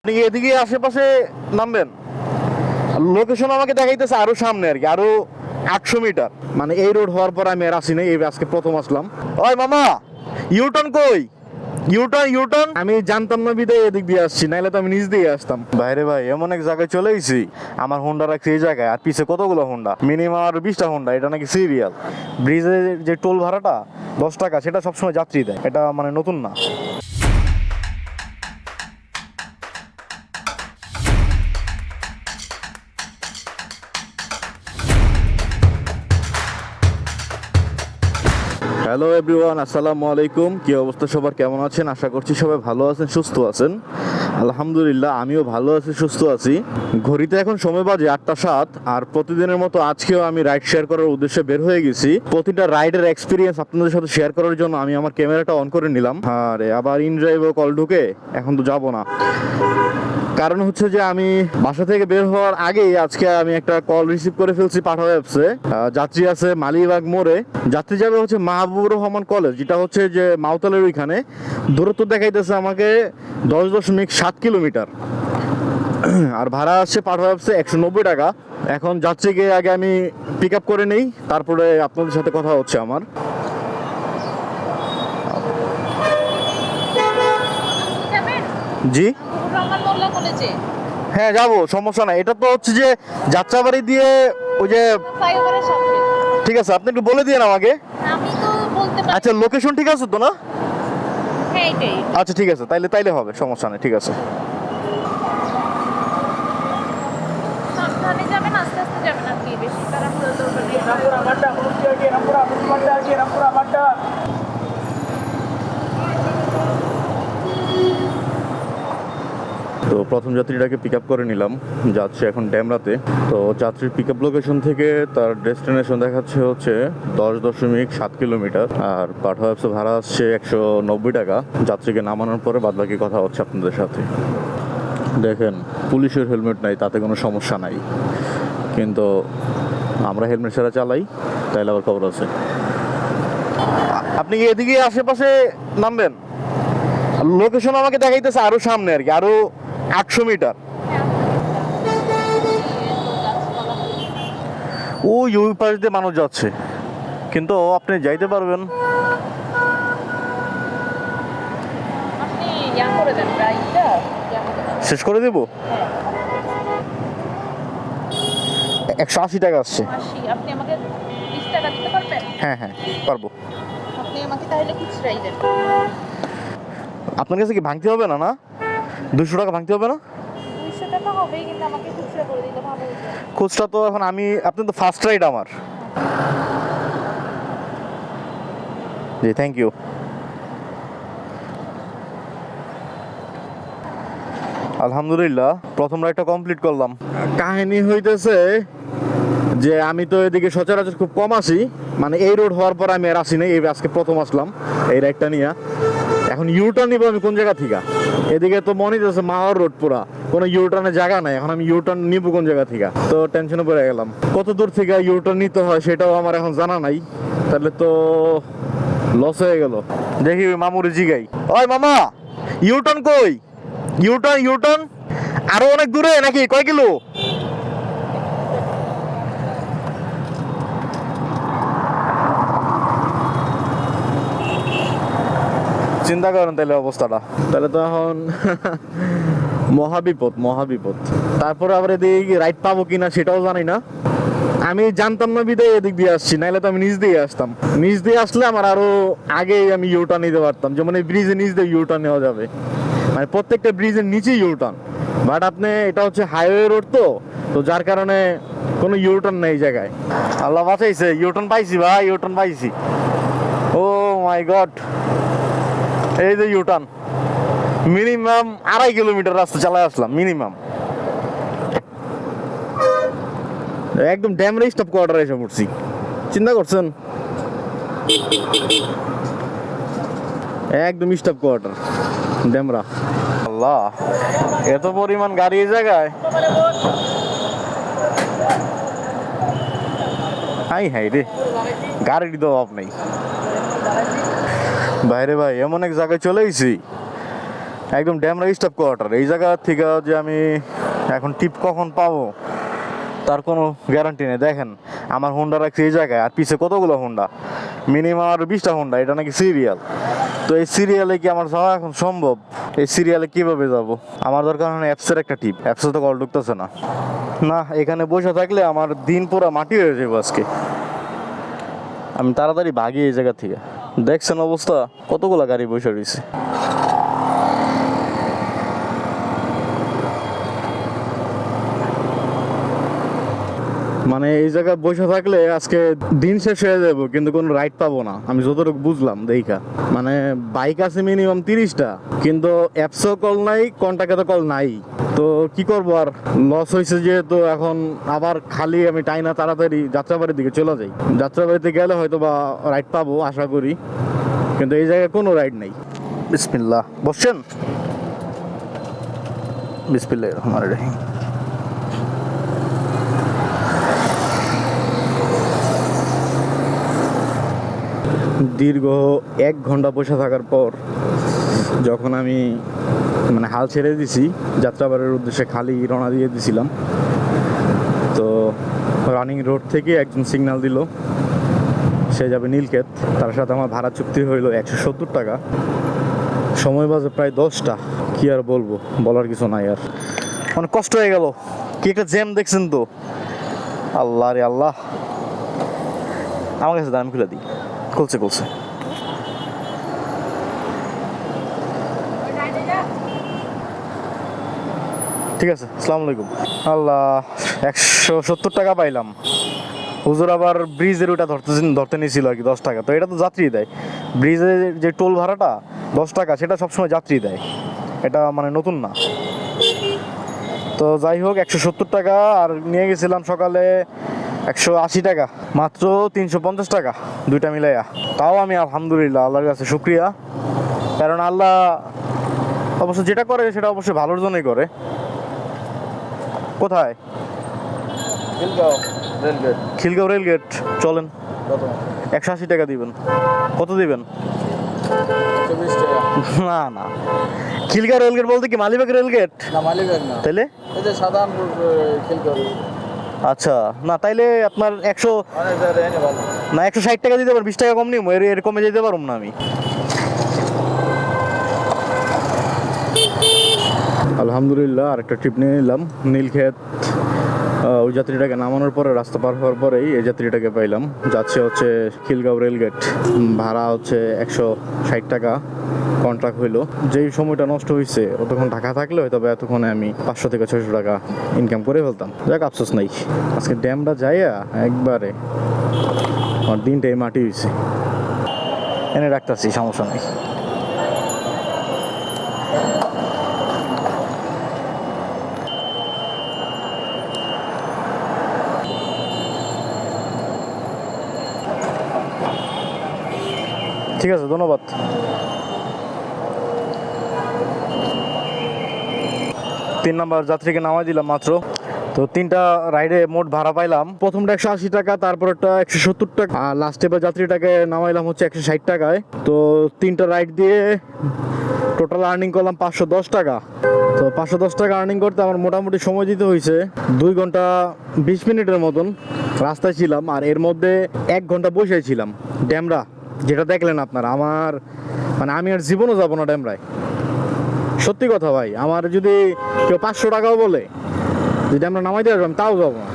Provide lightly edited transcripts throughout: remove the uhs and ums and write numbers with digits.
আপনি এদিকে আশেপাশে নামবেন, লোকেশন আমাকে দেখাইতেছে আরো সামনে আর কি, আরো 800 মিটার। মানে এই রোড হওয়ার পর আমি আর আসি নাই, এই আজকে প্রথম আসলাম। ওই মামা, ইউটার্ন কই? ইউটার্ন ইউটার্ন আমি জানতাম না বিদায় এদিক দিয়ে আসছি, নাইলে তো আমি নিজ দিয়ে আসতাম। বাইরে ভাই এমন এক জায়গায় চলে এসেছি, আমার হোন্ডা রাখছি এই জায়গায়, আর পিছে কতগুলো হোন্ডা, মিনিমাম আর 20টা হোন্ডা। এটা নাকি সিরিয়াল। ব্রিজের যে টোল ভাড়াটা 10 টাকা, সেটা সবসময় যাত্রী দেয়, এটা মানে নতুন না। হ্যালো এভরিওয়ান, আসসালামু আলাইকুম। কি অবস্থা সবার, কেমন আছেন? আশা করছি সবাই ভালো আছেন, সুস্থ আছেন। আলহামদুলিল্লাহ, আমিও ভালো আছি, সুস্থ আছি। ঘড়িতে এখন সময় বাজে 8টা 7। আর প্রতিদিনের মতো আজকেও আমি রাইড শেয়ার করার উদ্দেশ্যে বের হয়ে গেছি। প্রতিটা রাইডের এক্সপিরিয়েন্স আপনাদের সাথে শেয়ার করার জন্য আমি আমার ক্যামেরাটা অন করে নিলাম। আরে আবার ইন ড্রাইভ কল ঢুকে এখন তো যাব না। কারণ হচ্ছে যে আমি বাসা থেকে বের হওয়ার আগেই আজকে আমি একটা কল রিসিভ করে ফেলছি পাঠাও অ্যাপসে। যাত্রী আছে মালিবাগ মোড়ে, যাত্রী যাবে হচ্ছে মাহবুবুর রহমান কলেজ, যেটা হচ্ছে যে মাওতালের ওইখানে। দূরত্ব দেখাইতেছে আমাকে 10.7 কিলোমিটার। আর ভাড়া আসছে পাঠাও অ্যাপসে 190 টাকা। এখন যাত্রীকে আগে আমি পিক আপ করে নেই, তারপরে আপনাদের সাথে কথা হচ্ছে আমার। জি হ্যাঁ যাবো, সমস্যা নাই। এটা তো হচ্ছে যে যাত্রাবাড়ি দিয়ে ওই যে ফ্লাইওভারের সাথে। ঠিক আছে, আপনি একটু বলে দিন আমাকে। আমি তো বলতে পারি। আচ্ছা, লোকেশন ঠিক আছে তো না? হ্যাঁ এটাই। আচ্ছা ঠিক আছে, তাইলে হবে, সমস্যা নেই, ঠিক আছে। সাবধানে যাবেন, আস্তে আস্তে যাবেন, আর কি বেশি তাড়াহুড়ো দরকার নেই। তো প্রথম যাত্রীটাকে পিক আপ করে নিলাম, যাচ্ছে এখন ড্যামরাতে। তো যাত্রীর পিক আপ লোকেশন থেকে তার ডেস্টিনেশন দেখাচ্ছে হচ্ছে 10.7 কিলোমিটার। আর পাঠাও অ্যাপসে ভাড়া আসছে 190 টাকা। যাত্রীকে নামানোর পরে বাদবাকি কথা হচ্ছে আপনাদের সাথে। দেখেন, পুলিশের হেলমেট নাই, তাতে কোনো সমস্যা নাই, কিন্তু আমরা হেলমেট ছাড়া চালাই, তাইলে আবার খবর আছে। আপনি কি এদিকে আশেপাশে নামবেন, লোকেশন আমাকে দেখাইতেছে আরো সামনে আর কি, আরো 800 মিটার। ওই পাশ দিয়ে মানুষ যাচ্ছে, কিন্তু আপনি যাইতে পারবেন? আপনি ইয়া করে দেন, রাইটটা শেষ করে দেব। 180 টাকা আসছে। 80। আপনি আমাকে 20 টাকা দিতে পারবেন? হ্যাঁ হ্যাঁ পারবো। আপনি আমাকে তাহলে খুচরাই দেন। আপনার কাছে কি ভাঙতে হবে না? না 200 টাকা ভাঙতে হবে না? 200 টাকা হবেই, কিন্তু আমাকে খুচরা করে দিলে ভালো হতো। খুচরা তো এখন আপনি তো ফার্স্ট রাইড আমার। জি থ্যাংক ইউ। আলহামদুলিল্লাহ, প্রথম রাইডটা কমপ্লিট করলাম। কাহিনী হইতেছে যে আমি তো এদিকে সচরাচর খুব কম আসি, মানে এই রোড হওয়ার পর আমি আর আসি নাই, এই আজকে প্রথম আসলাম এই রাইডটা নিয়ে। এখন ইউটার্ন নিব আমি কোন জায়গা থেকে? এদিকে তো মনে হচ্ছে মাওয়ার রোড, পুরা কোনো ইউটার্নের জায়গা নাই। এখন আমি ইউটার্ন নিব কোন জায়গা থেকে? তো টেনশনে পড়ে গেলাম। কত দূর থেকে ইউটার্ন নিতে হয় সেটাও আমার এখন জানা নাই, তাহলে তো লস হয়ে গেল। দেখি ওই মামুরে জিগাই। ওই মামা, ইউটার্ন কই? ইউটার্ন ইউটার্ন আরো অনেক দূরে নাকি? কয় কিলো? চিন্তা করেন তাহলে অবস্থাটা, তাহলে তো এখন মহাবিপদ মহাবিপদ। তারপরে আবার এদিকে রাইড পাবো কিনা সেটাও জানি না। আমি জানতাম না বিদায় এদিক দিয়ে আসছি, নাইলে তো আমি নিচ দিয়ে আসতাম। নিচ দিয়ে আসলে আমার আরো আগে আমি ইউটার্ন নিতে পারতাম, যেমন এই ব্রিজের নিচ দিয়ে ইউটার্ন নেওয়া যাবে, মানে প্রত্যেকটা ব্রিজের নিচেই ইউটার্ন। বাট আপনি এটা হচ্ছে হাইওয়ে রোড, তো যার কারণে কোনো ইউটার্ন নেই জায়গায়। আল্লাহ বাঁচাইছে, ইউটার্ন পাইছি ভাই, ইউটার্ন পাইছি। ও মাই গড, এই যে ইউটার্ন। মিনিমাম 2.5 কিলোমিটার রাস্তা চালায় আসলাম মিনিমাম। একদম ড্যামরে স্টপ কোয়ার্টারে এসে পড়ছি, চিন্তা করছেন? একদম স্টপ কোয়ার্টার ড্যামরা। আল্লাহ, এত পরিমাণ গাড়ি এই জায়গায়। হাই হাই রে, গাড়ির তো অভাব নেই। বাইরে ভাই এমন এক জায়গায় চলে গেছি, একদম ড্যামরা স্টপ কোয়ার্টার। এই জায়গা থেকে যে আমি এখন টিপ কখন পাবো তার কোনো গ্যারান্টি নেই। দেখেন আমার হোন্ডা রাখছে এই জায়গায়, আর পিছে কতগুলো হোন্ডা, মিনিমাম আর 20টা হোন্ডা। এটা নাকি সিরিয়াল। তো এই সিরিয়ালে কি আমার যাওয়া এখন সম্ভব? এই সিরিয়ালে কিভাবে যাব? আমার দরকার হয় অ্যাপসের একটা টিপ। অ্যাপসে তো কল ঢুকতেছে না। না, এখানে বসে থাকলে আমার দিন পুরো মাটি হয়ে যাবে আজকে। আমি তাড়াতাড়ি ভাগি এই জায়গা থেকে। দেখছেন অবস্থা, কতগুলো গাড়ি বসে রয়েছে। মানে এই জায়গায় বসে থাকলে আজকে দিন শেষ হয়ে যাবো, কিন্তু কোনো রাইড পাবো না আমি যতটুকু বুঝলাম দেখা। মানে বাইক আছে মিনিমাম 30টা, কিন্তু অ্যাপসও কল নাই, কন্টাক্টে তো কল নাই। তো কি করবো, আর লস হয়েছে যেহেতু এখন আবার খালি আমি টাইনা তাড়াতাড়ি যাত্রাবাড়ির দিকে চলে যাই। যাত্রাবাড়িতে গেলে হয়তো বা রাইড পাবো আশা করি, কিন্তু এই জায়গায় কোনো রাইড নেই। বিসমিল্লাহ, বসছেন? বিসমিল্লাহির রহমানির রহিম। দীর্ঘ 1 ঘন্টা বসে থাকার পর যখন আমি মানে হাল ছেড়ে দিছি, যাত্রাবাড়ির উদ্দেশ্যে খালি রওনা দিয়ে দিছিলাম, তো রানিং রোড থেকে একজন সিগন্যাল দিল সে যাবে নীলক্ষেত। তার সাথে আমার ভাড়া চুক্তি হইল 170 টাকা। সময় বাজে প্রায় 10টা। কি আর বলবো, বলার কিছু নাই। আর অনেক কষ্ট হয়ে গেল। কি একটা জ্যাম দেখছেন তো, আল্লাহ রে আল্লাহ। আমার কাছে দাম খুলে দিই। খুলছে ঠিক আছে। আসসালামু আলাইকুম। আল্লাহ, 170 টাকা পাইলাম। হুজুর আবার ব্রিজের ওটা ধরতে নিয়েছিল আর কি 10 টাকা। তো এটা তো যাত্রী দেয়। ব্রিজের যে টোল ভাড়াটা 10 টাকা, সেটা সবসময় যাত্রী দেয়। এটা মানে নতুন না। তো যাই হোক, 170 টাকা। আর নিয়ে গেছিলাম সকালে 180 টাকা, মাত্র 350 টাকা দুইটা মিলাইয়া। তাও আমি আলহামদুলিল্লাহ, আল্লাহর কাছে শুক্রিয়া। কারণ আল্লাহ অবশ্য যেটা করে সেটা অবশ্যই ভালোর জন্যই করে। কোথায়? খিলগাঁও রেলগেট। চলেন। 180 টাকা দিবেন। কত দিবেন? না না, খিলগাঁও রেলগেট বলতে কি মালিবাগ রেলগেট? না, মালিবাগ না। তাইলে এই যে সাধারণ খিলগাঁও। আচ্ছা, না তাইলে আপনার 100 অনেক জায়গায় এনে ভালো। না 160 টাকা দিতে পারেন। 20 টাকা কম নিব, এর কমে যেতে পারবো না আমি। আলহামদুলিল্লাহ, আরেকটা ট্রিপ নিয়ে নিলাম নীলক্ষেত। ওই যাত্রীটাকে নামানোর পরে, রাস্তা পার হওয়ার পরেই এই যাত্রীটাকে পাইলাম। যাচ্ছে হচ্ছে খিলগাঁও রেলগেট। ভাড়া হচ্ছে 160 টাকা কন্ট্রাক্ট হইলো। যেই সময়টা নষ্ট হয়েছে, অতক্ষণ ঢাকা থাকলে হয়তো এতক্ষণে আমি 500 থেকে 600 টাকা ইনকাম করে ফেলতাম। যাক, আফসোস নাই। আজকে ড্যামটা যাইয়া একবারে আমার দিনটাই মাটি হয়েছে। এনে রাখতেছি, সমস্যা নেই। ঠিক আছে, ধন্যবাদ। 3 নাম্বার যাত্রীকে নামাই দিলাম মাত্র। তো 3টা রাইডে মোট ভাড়া পাইলাম। প্রথমটা 180 টাকা, তারপরটা 170 টাকা, আর লাস্টে যাত্রীটাকে নামাইলাম হচ্ছে 160 টাকায়। তো 3টা রাইড দিয়ে টোটাল আর্নিং করলাম 510 টাকা। তো 510 টাকা আর্নিং করতে আমার মোটামুটি সময় দিতে হয়েছে 2 ঘন্টা 20 মিনিটের মতন। রাস্তায় ছিলাম, আর এর মধ্যে 1 ঘন্টা বসে ছিলাম ড্যামরা। যেটা দেখলেন আপনারা, আমার মানে আমি আর জীবনও যাবো না ড্যামরায়। সত্যি কথা ভাই, আমার যদি কেউ 500 টাকাও বলে যদি আমরা নামাই দিয়ে আসবো, তাও যাবো না।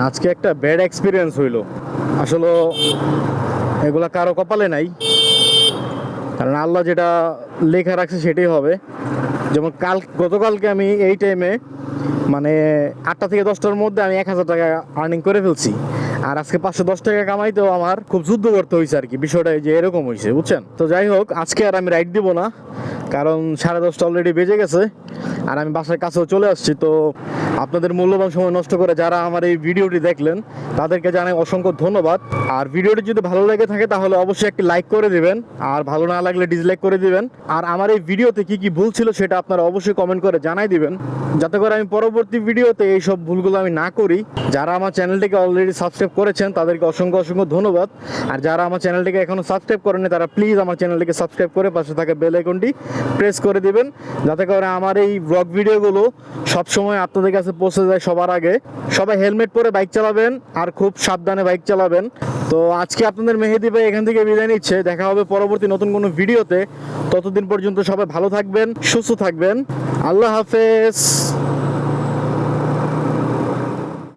আজকে একটা ব্যাড এক্সপিরিয়েন্স হইলো। আসলে এগুলা কারো কপালে নাই, কারণ আল্লাহ যেটা লেখা রাখছে সেটাই হবে। যেমন গতকালকে আমি এই টাইমে মানে 8টা থেকে 10টার মধ্যে আমি 1000 টাকা আর্নিং করে ফেলছি। আর আজকে 510 টাকা কামাইতেও আমার খুব যুদ্ধ করতে হয়েছে আর কি। বিষয়টা যে এরকম হয়েছে, বুঝছেন? তো যাই হোক, আজকে আর আমি রাইড দিব না, কারণ 10:30 অলরেডি বেজে গেছে। আর আমি বাসার কাছেও চলে আসছি। তো আপনাদের মূল্যবান সময় নষ্ট করে যারা আমার এই ভিডিওটি দেখলেন তাদেরকে জানাই অসংখ্য ধন্যবাদ। আর ভিডিওটি যদি ভালো লেগে থাকে তাহলে অবশ্যই একটি লাইক করে দিবেন, আর ভালো না লাগলে ডিসলাইক করে দিবেন। আর আমার এই ভিডিওতে কি কি ভুল ছিল সেটা আপনারা অবশ্যই কমেন্ট করে জানাই দিবেন, যাতে করে আমি পরবর্তী ভিডিওতে এই সব ভুলগুলো আমি না করি। যারা আমার চ্যানেলটিকে অলরেডি সাবস্ক্রাইব করেছেন তাদেরকে অসংখ্য অসংখ্য ধন্যবাদ। আর যারা আমার চ্যানেলটিকে এখনো সাবস্ক্রাইব করেনি তারা প্লিজ আমার চ্যানেলটিকে সাবস্ক্রাইব করে পাশে থাকা বেল আইকনটি প্রেস করে দিবেন, যাতে করে আমার এই ব্লগ ভিডিওগুলো সবসময় আপনাদের কাছে পৌঁছে যায় সবার আগে। সবাই হেলমেট পরে বাইক চালাবেন আর খুব সাবধানে বাইক চালাবেন। তো আজকে আপনাদের মেহেদি ভাই এখান থেকে বিদায় নিচ্ছে। দেখা হবে পরবর্তী নতুন কোনো ভিডিওতে। ততদিন পর্যন্ত সবাই ভালো থাকবেন, সুস্থ থাকবেন। আল্লাহ হাফেজ।